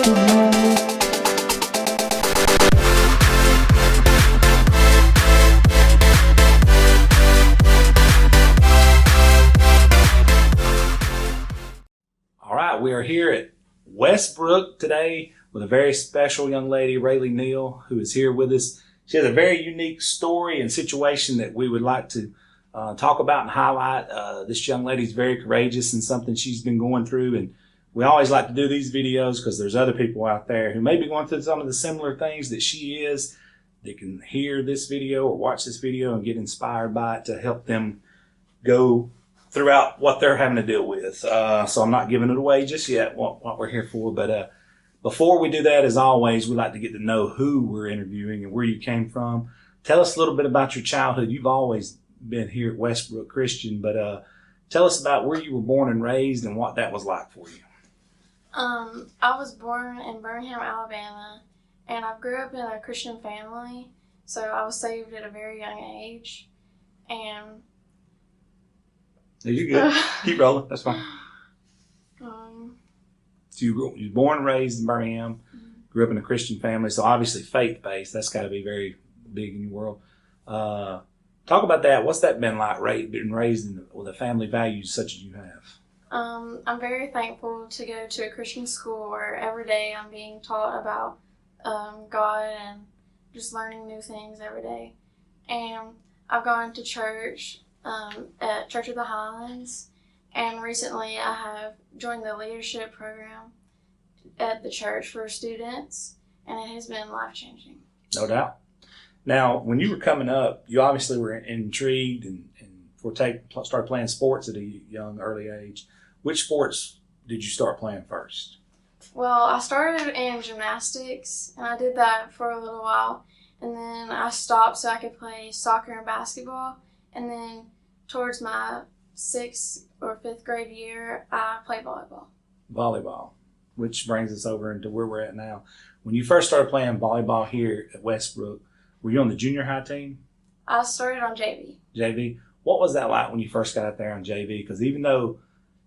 All right, we are here at Westbrook today with a very special young lady, Raylee Neal, who is here with us. She has a very unique story and situation that we would like to talk about and highlight. This young lady is very courageous in something she's been going through, and we always like to do these videos because there's other people out there who may be going through some of the similar things that she is. They can hear this video or watch this video and get inspired by it to help them go throughout what they're having to deal with. So I'm not giving it away just yet, what we're here for. But before we do that, as always, we like to get to know who we're interviewing and where you came from. Tell us a little bit about your childhood. You've always been here at Westbrook Christian, but tell us about where you were born and raised and what that was like for you. I was born in Birmingham, Alabama, and I grew up in a Christian family, so I was saved at a very young age. And you're good. Keep rolling. That's fine. So you were born and raised in Birmingham, grew up in a Christian family, so obviously faith-based. That's got to be very big in your world. Talk about that. What's that been like, being raised with a family values such as you have? I'm very thankful to go to a Christian school where every day I'm being taught about God and just learning new things every day. And I've gone to church at Church of the Highlands, and recently I have joined the leadership program at the church for students, and it has been life-changing. No doubt. Now, when you were coming up, you obviously were intrigued and started playing sports at a young, early age. Which sports did you start playing first? Well, I started in gymnastics, and I did that for a little while, and then I stopped so I could play soccer and basketball. And then towards my 6th or 5th grade year, I played volleyball. Volleyball, which brings us over into where we're at now. When you first started playing volleyball here at Westbrook, were you on the junior high team? I started on JV. JV. What was that like when you first got out there on JV? Because even though,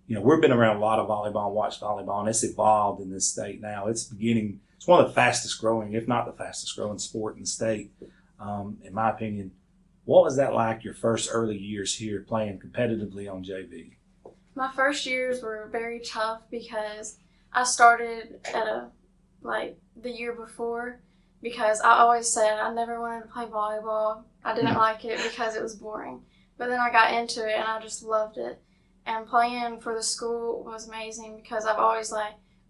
we've been around a lot of volleyball and watched volleyball, and it's evolved in this state now. It's one of the fastest growing, if not the fastest growing sport in the state, in my opinion. What was that like your first early years here playing competitively on JV? My first years were very tough because I started at the year before, because I always said I never wanted to play volleyball. I didn't like it because it was boring. But then I got into it and I just loved it. And playing for the school was amazing because I've always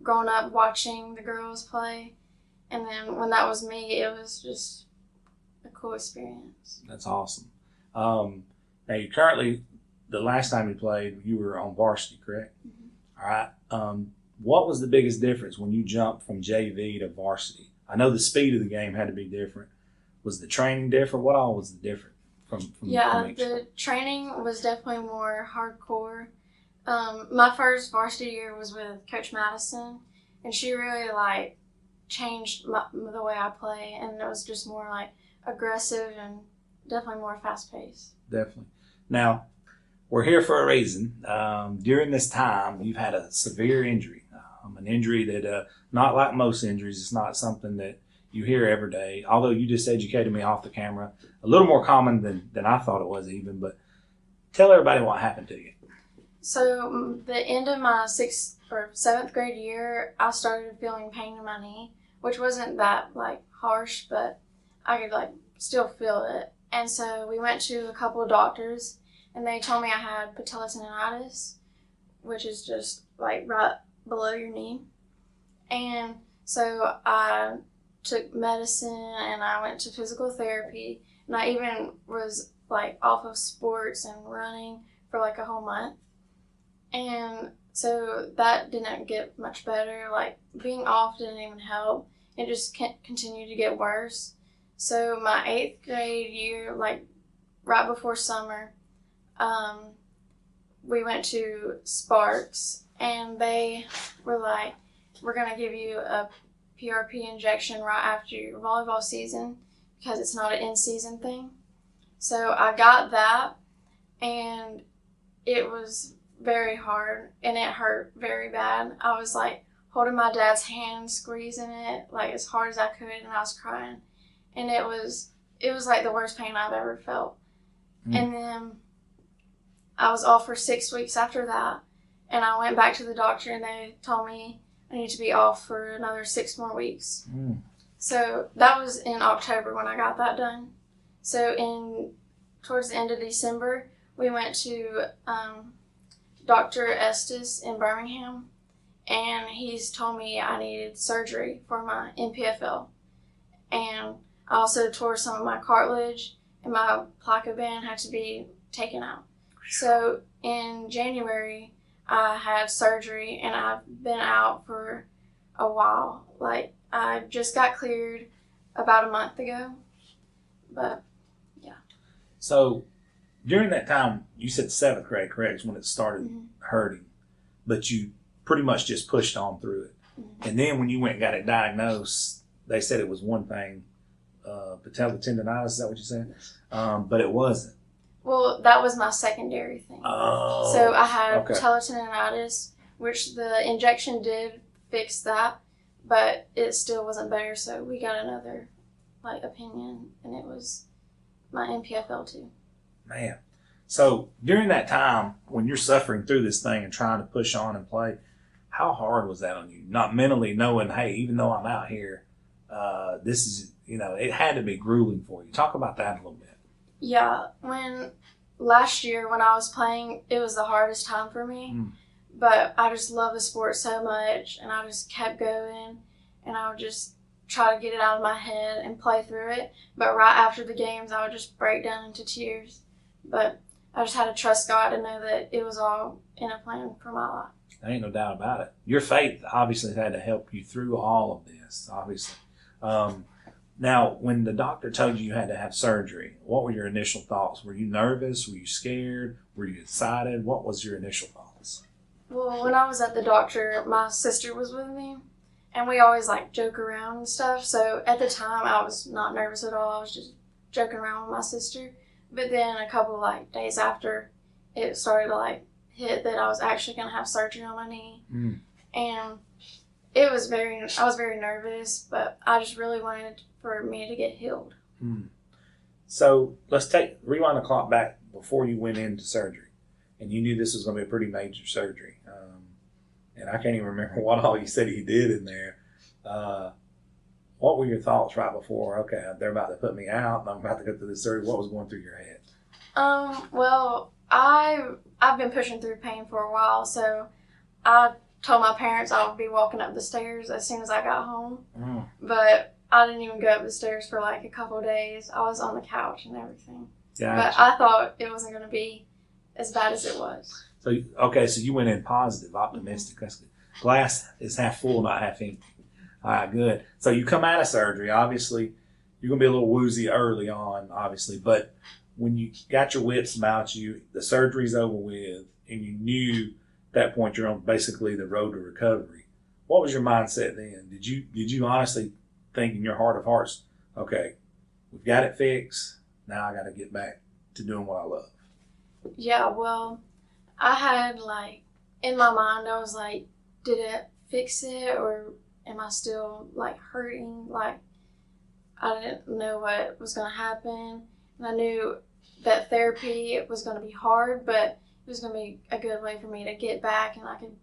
grown up watching the girls play. And then when that was me, it was just a cool experience. That's awesome. Now, you currently, the last time you played, you were on varsity, correct? Mm-hmm. All right. What was the biggest difference when you jumped from JV to varsity? I know the speed of the game had to be different. Was the training different? What all was the different from the training was definitely more hardcore. My first varsity year was with Coach Madison, and she really changed the way I play, and it was just more aggressive and definitely more fast-paced. Definitely. Now, we're here for a reason. During this time, you've had a severe injury, an injury that, not like most injuries, it's not something that you hear every day, although you just educated me off the camera. A little more common than I thought it was even, but tell everybody what happened to you. So the end of my 6th or 7th grade year, I started feeling pain in my knee, which wasn't that harsh, but I could still feel it. And so we went to a couple of doctors, and they told me I had patellotendinitis, which is just right below your knee. And so I took medicine and I went to physical therapy, and I even was off of sports and running for a whole month. And so that didn't get much better. Being off didn't even help. It just continued to get worse. So my 8th grade year, right before summer, we went to Sparks, and they were we're going to give you a PRP injection right after your volleyball season because it's not an in-season thing. So I got that, and it was very hard, and it hurt very bad. I was holding my dad's hand, squeezing it like as hard as I could, and I was crying. And it was like the worst pain I've ever felt. And then I was off for 6 weeks after that, and I went back to the doctor, and they told me I need to be off for another 6 more weeks. So that was in October when I got that done. So towards the end of December, we went to Dr. Estes in Birmingham, and he's told me I needed surgery for my MPFL. And I also tore some of my cartilage, and my placa band had to be taken out. So in January, I had surgery, and I've been out for a while. Like, I just got cleared about a month ago, but yeah. So during that time, you said 7th grade, correct, is when it started hurting, but you pretty much just pushed on through it. And then when you went and got it diagnosed, they said it was one thing, patellar tendonitis, is that what you said? But it wasn't. Well, that was my secondary thing. Oh. So I had patellar tendonitis, which the injection did fix that, but it still wasn't better. So we got another opinion, and it was my MPFL too. Man. So during that time when you're suffering through this thing and trying to push on and play, how hard was that on you? Not mentally knowing, hey, even though I'm out here, this is, it had to be grueling for you. Talk about that a little bit. Yeah. Last year when I was playing, it was the hardest time for me, but I just love the sport so much, and I just kept going, and I would just try to get it out of my head and play through it. But right after the games, I would just break down into tears. But I just had to trust God to know that it was all in a plan for my life. There ain't no doubt about it. Your faith obviously had to help you through all of this, obviously. Now, when the doctor told you had to have surgery, what were your initial thoughts? Were you nervous? Were you scared? Were you excited? What was your initial thoughts? Well, when I was at the doctor, my sister was with me, and we always joke around and stuff. So at the time, I was not nervous at all. I was just joking around with my sister. But then a couple days after, it started to hit that I was actually going to have surgery on my knee. And I was very nervous, but I just really wanted for me to get healed. So let's rewind the clock back before you went into surgery, and you knew this was going to be a pretty major surgery. And I can't even remember what all you said he did in there. What were your thoughts right before, okay, they're about to put me out and I'm about to go through this surgery? What was going through your head? Well, I've been pushing through pain for a while, so I told my parents I would be walking up the stairs as soon as I got home. But I didn't even go up the stairs for a couple of days. I was on the couch and everything. Gotcha. But I thought it wasn't going to be as bad as it was. So you went in positive, optimistic. That's good. Glass is half full, not half empty. All right, good. So you come out of surgery, obviously, you're going to be a little woozy early on, obviously, but when you got your wits about you, the surgery's over with, and you knew at that point you're on basically the road to recovery. What was your mindset then? Did you honestly think in your heart of hearts, okay, we've got it fixed, now I got to get back to doing what I love? Yeah, well, I had in my mind, I was did it fix it, or am I still hurting? I didn't know what was going to happen. And I knew that therapy was going to be hard, but it was going to be a good way for me to get back, and I could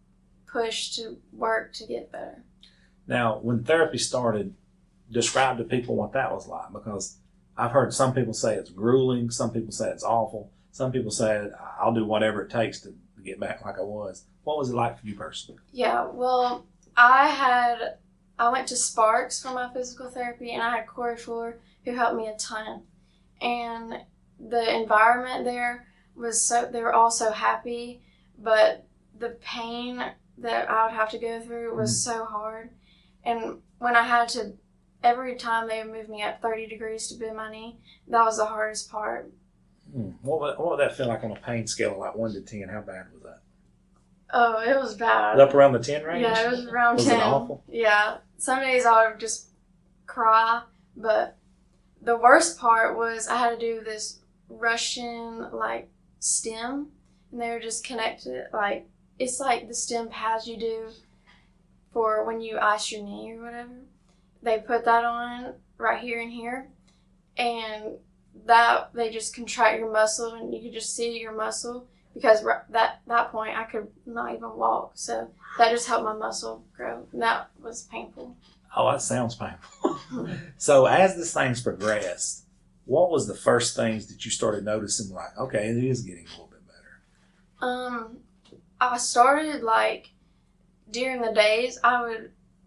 push to work to get better. Now, when therapy started, describe to people what that was like, because I've heard some people say it's grueling, some people say it's awful, some people say I'll do whatever it takes to get back like I was. What was it like for you personally? Yeah, well, I went to Sparks for my physical therapy, and I had Corey Fuller, who helped me a ton. And the environment there they were all so happy, but the pain that I would have to go through was so hard. And when I had to, every time they would move me up 30 degrees to bend my knee, that was the hardest part. What would that feel like on a pain scale of 1 to 10? How bad was that? Oh, it was bad. Was it up around the 10 range? Yeah, it was around 10. Was it awful? Yeah. Some days I would just cry, but the worst part was I had to do this Russian stem, and they were just connected. It's the stem pads you do for when you ice your knee or whatever. They put that on right here and here, and that they just contract your muscle, and you could just see your muscle, because that point I could not even walk. So that just helped my muscle grow. And that was painful. Oh, that sounds painful. So as this thing's progressed, what was the first things that you started noticing, like, okay, it is getting a little bit better? I started, like, during the days,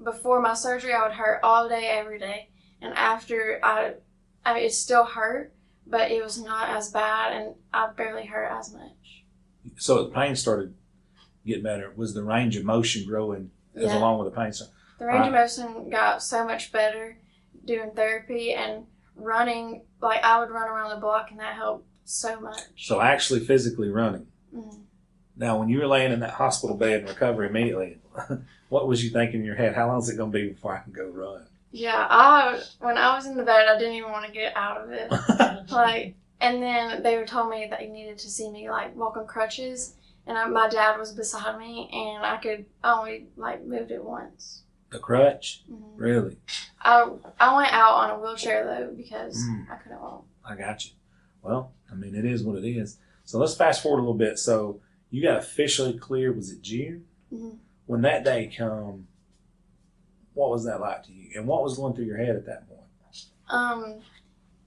before my surgery, I would hurt all day, every day. And after, I mean, it still hurt, but it was not as bad, and I barely hurt as much. So the pain started getting better. Was the range of motion growing as along with the pain? The range of motion got so much better doing therapy and running. Like, I would run around the block, and that helped so much. So actually physically running. Mm-hmm. Now, when you were laying in that hospital bed in recovery immediately, what was you thinking in your head? How long is it going to be before I can go run? Yeah, when I was in the bed, I didn't even want to get out of it. And then they were told me that they needed to see me, like, walk on crutches. And my dad was beside me, and I only, like, moved it once. The crutch? Mm-hmm. Really? I went out on a wheelchair, though, because I couldn't walk. I got you. Well, I mean, it is what it is. So let's fast forward a little bit. So you got officially cleared, was it June? Mm-hmm. When that day come, what was that like to you? And what was going through your head at that point?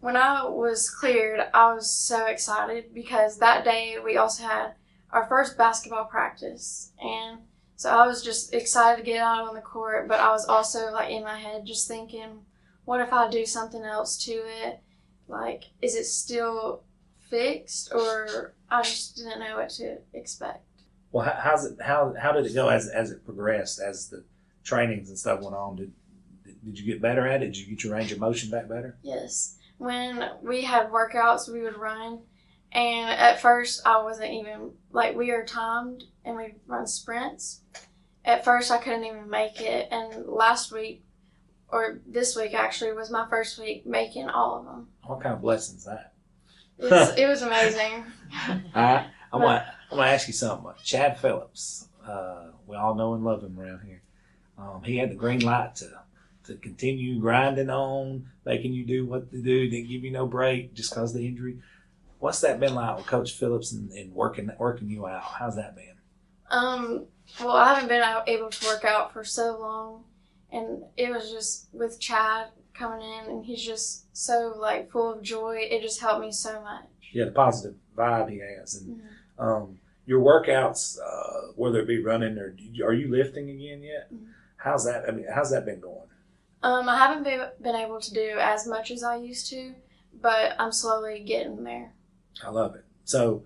When I was cleared, I was so excited, because that day we also had our first basketball practice. And so I was just excited to get out on the court, but I was also, like, in my head just thinking, what if I do something else to it? Like, is it still fixed? Or I just didn't know what to expect. Well, how did it go as it progressed, as the trainings and stuff went on? Did you get better at it? Did you get your range of motion back better? Yes. When we had workouts, we would run. And at first, I wasn't even, like, we are timed and we run sprints. At first, I couldn't even make it. And last week, or this week actually, was my first week making all of them. What kind of blessing is that? It was amazing. I'm going to ask you something. Chad Phillips, we all know and love him around here. He had the green light to continue grinding on, making you do what to do, didn't give you no break just because of the injury. What's that been like with Coach Phillips and working you out? How's that been? Well, I haven't been able to work out for so long, and it was just with Chad coming in, and he's just so, like, full of joy. It just helped me so much. Yeah, the positive vibe he has. And your workouts, whether it be running or are you lifting again yet? Mm-hmm. How's that been going? I haven't been able to do as much as I used to, but I'm slowly getting there. I love it. So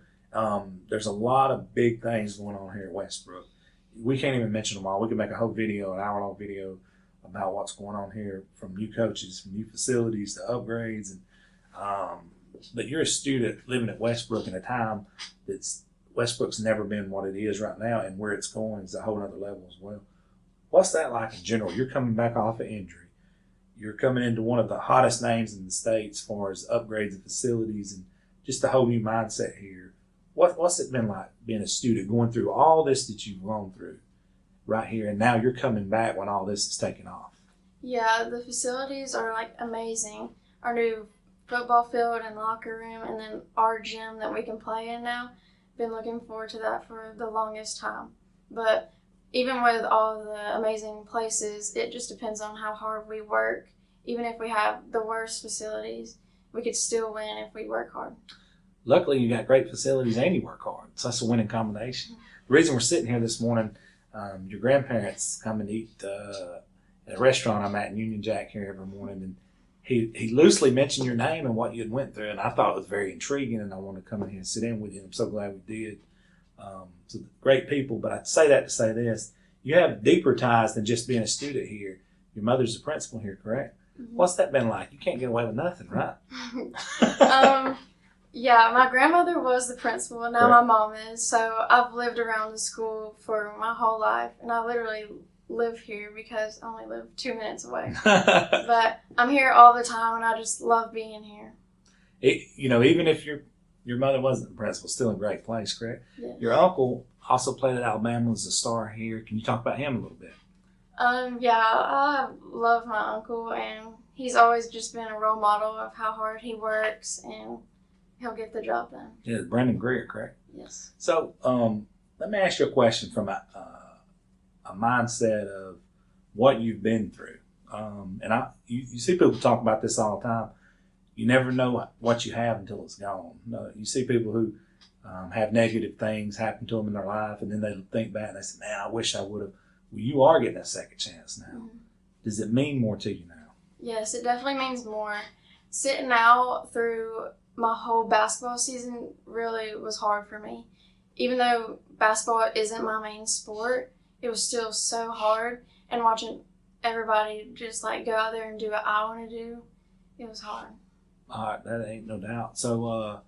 there's a lot of big things going on here at Westbrook. We can't even mention them all. We could make a whole video, an hour-long video about what's going on here, from new coaches, from new facilities to upgrades. And but you're a student living at Westbrook in a time that's Westbrook's never been what it is right now, and where it's going is a whole other level as well. What's that like in general? You're coming back off an injury. You're coming into one of the hottest names in the state as far as upgrades and facilities and just a whole new mindset here. What's it been like being a student, going through all this that you've gone through right here, and now you're coming back when all this is taking off? Yeah, the facilities are, like, amazing. Our new football field and locker room, and then our gym that we can play in now. Been looking forward to that for the longest time. But even with all the amazing places, it just depends on how hard we work. Even if we have the worst facilities, we could still win if we work hard. Luckily, you got great facilities and you work hard. So that's a winning combination. The reason we're sitting here this morning, your grandparents come and eat at a restaurant I'm at in Union Jack here every morning, and he loosely mentioned your name and what you had went through, and I thought it was very intriguing, and I wanted to come in here and sit in with you. I'm so glad we did. So great people, but I say that to say this: you have deeper ties than just being a student here. Your mother's the principal here, correct? Mm-hmm. What's that been like? You can't get away with nothing, right? Yeah, my grandmother was the principal, and now my mom is. So I've lived around the school for my whole life, and I literally live here because I only live 2 minutes away. But I'm here all the time, and I just love being here. Even if your mother wasn't the principal, still a great place, correct? Yes. Your uncle also played at Alabama, was a star here. Can you talk about him a little bit? Yeah, I love my uncle, and he's always just been a role model of how hard he works, and he'll get the job done. Yeah, Brandon Greer, correct? Yes. So, let me ask you a question from a mindset of what you've been through. You see people talk about this all the time. You never know what you have until it's gone. You see people who have negative things happen to them in their life, and then they think back and they say, "Man, I wish I would have." Well, you are getting a second chance now. Mm-hmm. Does it mean more to you now? Yes, it definitely means more. Sitting out through my whole basketball season really was hard for me. Even though basketball isn't my main sport, it was still so hard. And watching everybody just like go out there and do what I want to do, it was hard. All right, that ain't no doubt. So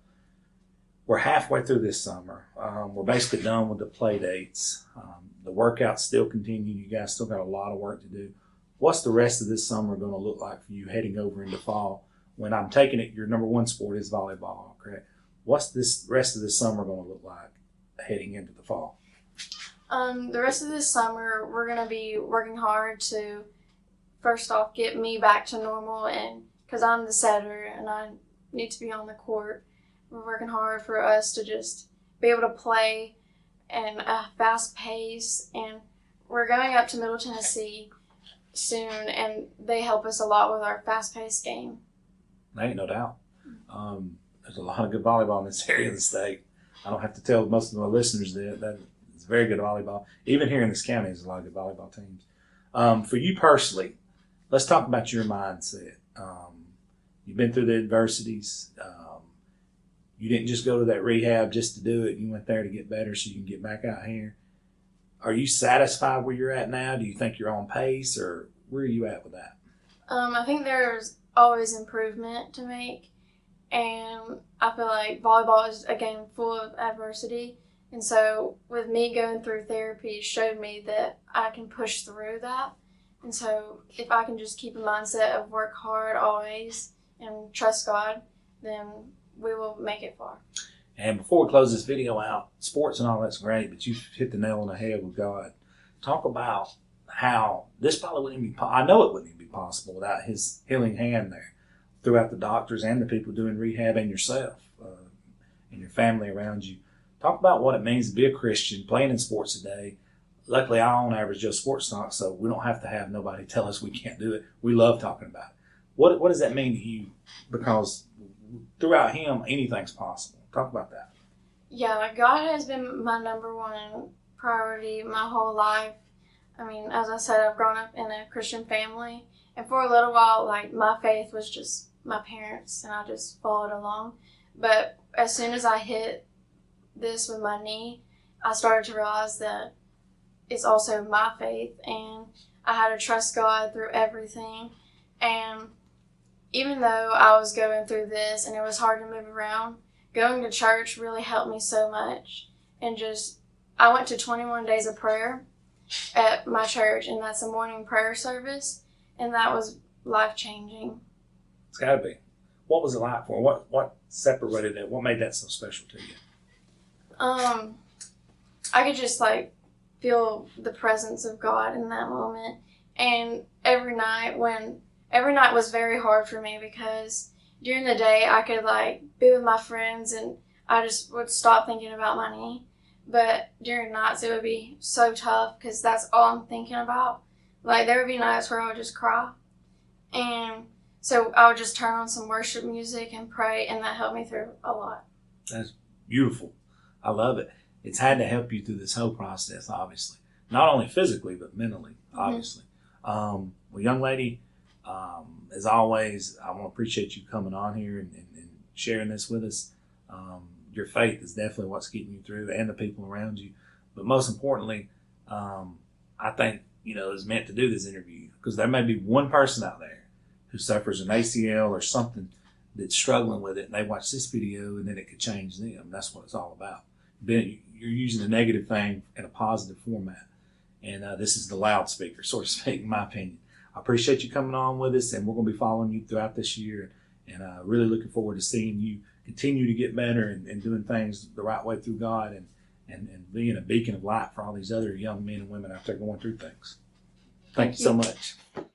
we're halfway through this summer. We're basically done with the play dates. The workouts still continue. You guys still got a lot of work to do. What's the rest of this summer going to look like for you heading over into fall? When I'm taking it, your number one sport is volleyball, correct? What's this rest of this summer going to look like heading into the fall? The rest of this summer, we're going to be working hard to, first off, get me back to normal, and because I'm the setter and I need to be on the court. We're working hard for us to just be able to play in a fast pace, and we're going up to Middle Tennessee soon, and they help us a lot with our fast-paced game. There ain't no doubt. There's a lot of good volleyball in this area of the state. I don't have to tell most of my listeners that it's very good volleyball. Even here in this county, there's a lot of good volleyball teams. For you personally, let's talk about your mindset. You've been through the adversities. You didn't just go to that rehab just to do it. You went there to get better so you can get back out here. Are you satisfied where you're at now? Do you think you're on pace, or where are you at with that? I think there's always improvement to make, and I feel like volleyball is a game full of adversity. And so with me going through therapy, it showed me that I can push through that. And so if I can just keep a mindset of work hard always and trust God, then we will make it far. And before we close this video out, sports and all that's great, but you hit the nail on the head with God. Talk about how this probably wouldn't be, I know it wouldn't even be possible without his healing hand there throughout the doctors and the people doing rehab and yourself and your family around you. Talk about what it means to be a Christian, playing in sports today. Luckily, I own Average Joe Sports Talk, so we don't have to have nobody tell us we can't do it. We love talking about it. What does that mean to you? Because throughout him, anything's possible. Talk about that. Yeah, God has been my number one priority my whole life. I mean, as I said, I've grown up in a Christian family, and for a little while, like, my faith was just my parents, and I just followed along. But as soon as I hit this with my knee, I started to realize that it's also my faith, and I had to trust God through everything. And even though I was going through this and it was hard to move around, going to church really helped me so much. And I went to 21 days of prayer at my church, and that's a morning prayer service, and that was life-changing. It's got to be. What was it like for you? What separated it? What made that so special to you? I could just feel the presence of God in that moment. And every night was very hard for me, because during the day I could be with my friends and I just would stop thinking about my knee. But during nights it would be so tough, because that's all I'm thinking about. There would be nights where I would just cry. And so I would just turn on some worship music and pray, and that helped me through a lot. That's beautiful. I love it. It's had to help you through this whole process, obviously. Not only physically, but mentally, obviously. Mm-hmm. Well, young lady, as always, I want to appreciate you coming on here and sharing this with us. Your faith is definitely what's getting you through, and the people around you. But most importantly, I think, it's meant to do this interview, because there may be one person out there who suffers an ACL or something that's struggling with it, and they watch this video, and then it could change them. That's what it's all about. You're using a negative thing in a positive format, and this is the loudspeaker, so to speak, in my opinion. I appreciate you coming on with us, and we're going to be following you throughout this year, and really looking forward to seeing you continue to get better and doing things the right way through God, and being a beacon of light for all these other young men and women out there going through things. Thank you so much.